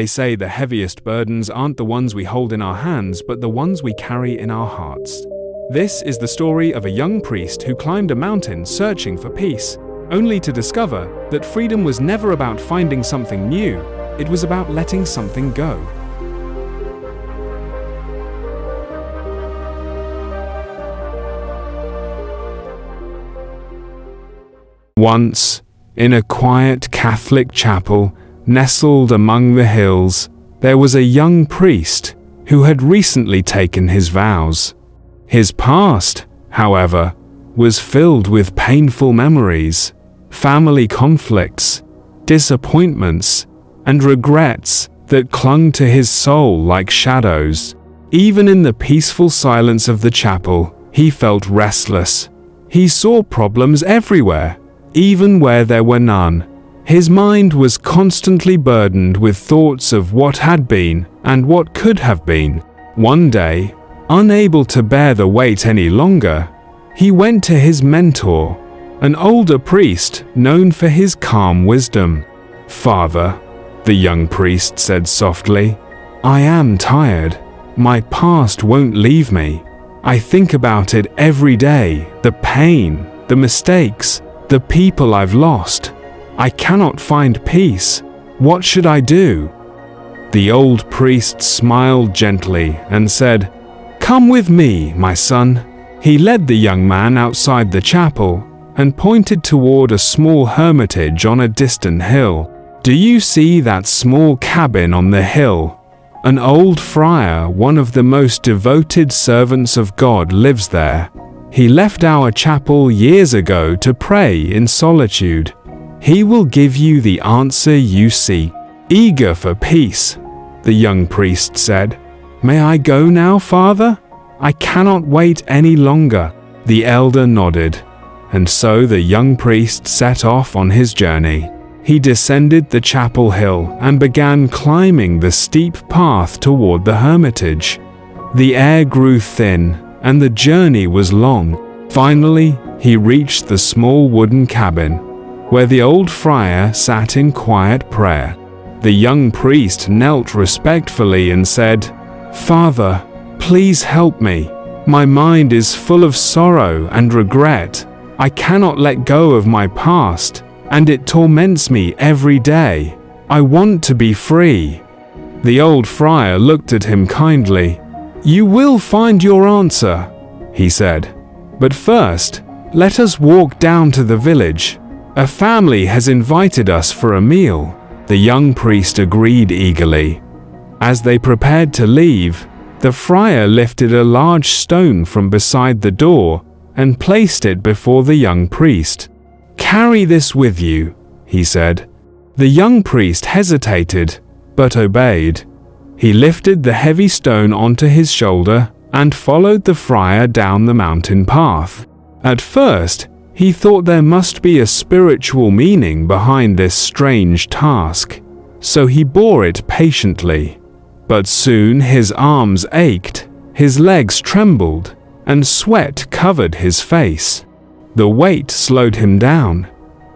They say the heaviest burdens aren't the ones we hold in our hands, but the ones we carry in our hearts. This is the story of a young priest who climbed a mountain searching for peace, only to discover that freedom was never about finding something new, it was about letting something go. Once, in a quiet Catholic chapel nestled among the hills, there was a young priest who had recently taken his vows. His past, however, was filled with painful memories, family conflicts, disappointments, and regrets that clung to his soul like shadows. Even in the peaceful silence of the chapel, he felt restless. He saw problems everywhere, even where there were none. His mind was constantly burdened with thoughts of what had been and what could have been. One day, unable to bear the weight any longer, he went to his mentor, an older priest known for his calm wisdom. "Father," the young priest said softly, "I am tired. My past won't leave me. I think about it every day, the pain, the mistakes, the people I've lost. I cannot find peace. What should I do?" The old priest smiled gently and said, "Come with me, my son." He led the young man outside the chapel and pointed toward a small hermitage on a distant hill. "Do you see that small cabin on the hill? An old friar, one of the most devoted servants of God, lives there. He left our chapel years ago to pray in solitude. He will give you the answer you seek." "Eager for peace," the young priest said. "May I go now, Father? I cannot wait any longer." The elder nodded, and so the young priest set off on his journey. He descended the chapel hill and began climbing the steep path toward the hermitage. The air grew thin, and the journey was long. Finally, he reached the small wooden cabin, where the old friar sat in quiet prayer. The young priest knelt respectfully and said, "Father, please help me. My mind is full of sorrow and regret. I cannot let go of my past, and it torments me every day. I want to be free." The old friar looked at him kindly. "You will find your answer," he said. "But first, let us walk down to the village. A family has invited us for a meal." The young priest agreed eagerly. As they prepared to leave, the friar lifted a large stone from beside the door and placed it before the young priest. "Carry this with you," he said. The young priest hesitated, but obeyed. He lifted the heavy stone onto his shoulder and followed the friar down the mountain path. At first, he thought there must be a spiritual meaning behind this strange task, so he bore it patiently. But soon his arms ached, his legs trembled, and sweat covered his face. The weight slowed him down,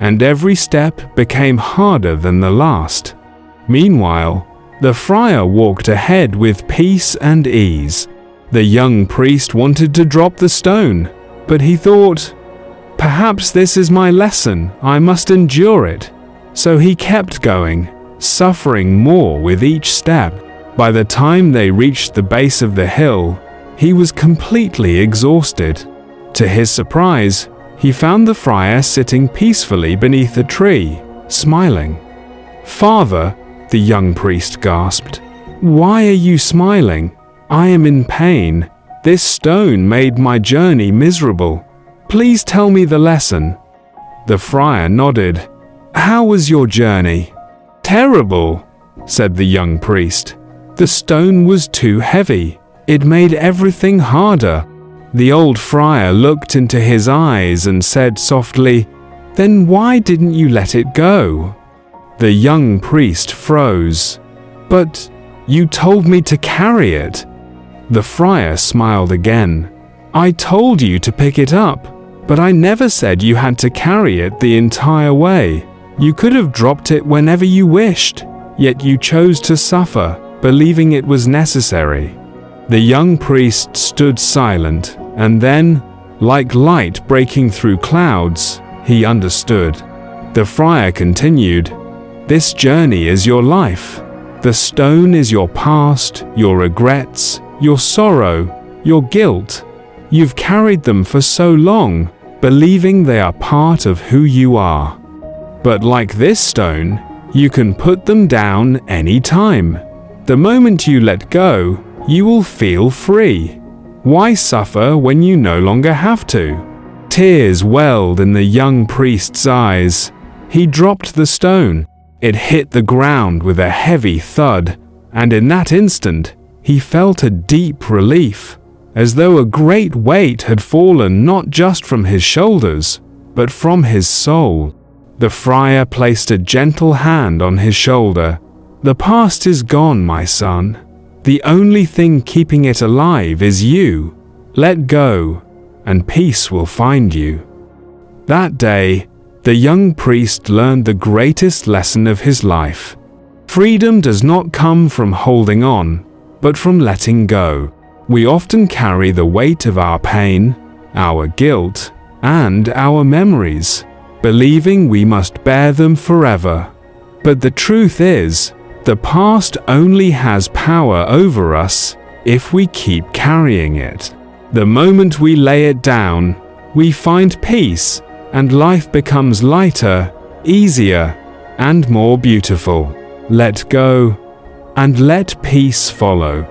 and every step became harder than the last. Meanwhile, the friar walked ahead with peace and ease. The young priest wanted to drop the stone, but he thought, "Perhaps this is my lesson, I must endure it." So he kept going, suffering more with each step. By the time they reached the base of the hill, he was completely exhausted. To his surprise, he found the friar sitting peacefully beneath a tree, smiling. "Father," the young priest gasped, "why are you smiling? I am in pain. This stone made my journey miserable. Please tell me the lesson." The friar nodded. "How was your journey?" "Terrible," said the young priest. "The stone was too heavy. It made everything harder." The old friar looked into his eyes and said softly, "Then why didn't you let it go?" The young priest froze. "But you told me to carry it." The friar smiled again. "I told you to pick it up, but I never said you had to carry it the entire way. You could have dropped it whenever you wished. yet you chose to suffer, believing it was necessary." The young priest stood silent, and then, like light breaking through clouds, he understood. The friar continued, "This journey is your life. The stone is your past, your regrets, your sorrow, your guilt. You've carried them for so long, believing they are part of who you are. But like this stone, you can put them down any time. The moment you let go, you will feel free. Why suffer when you no longer have to?" Tears welled in the young priest's eyes. He dropped the stone. It hit the ground with a heavy thud, and in that instant, he felt a deep relief, as though a great weight had fallen not just from his shoulders, but from his soul. The friar placed a gentle hand on his shoulder. "The past is gone, my son. The only thing keeping it alive is you. Let go, and peace will find you." That day, the young priest learned the greatest lesson of his life. Freedom does not come from holding on, but from letting go. We often carry the weight of our pain, our guilt, and our memories, believing we must bear them forever. But the truth is, the past only has power over us if we keep carrying it. The moment we lay it down, we find peace, and life becomes lighter, easier, and more beautiful. Let go, and let peace follow.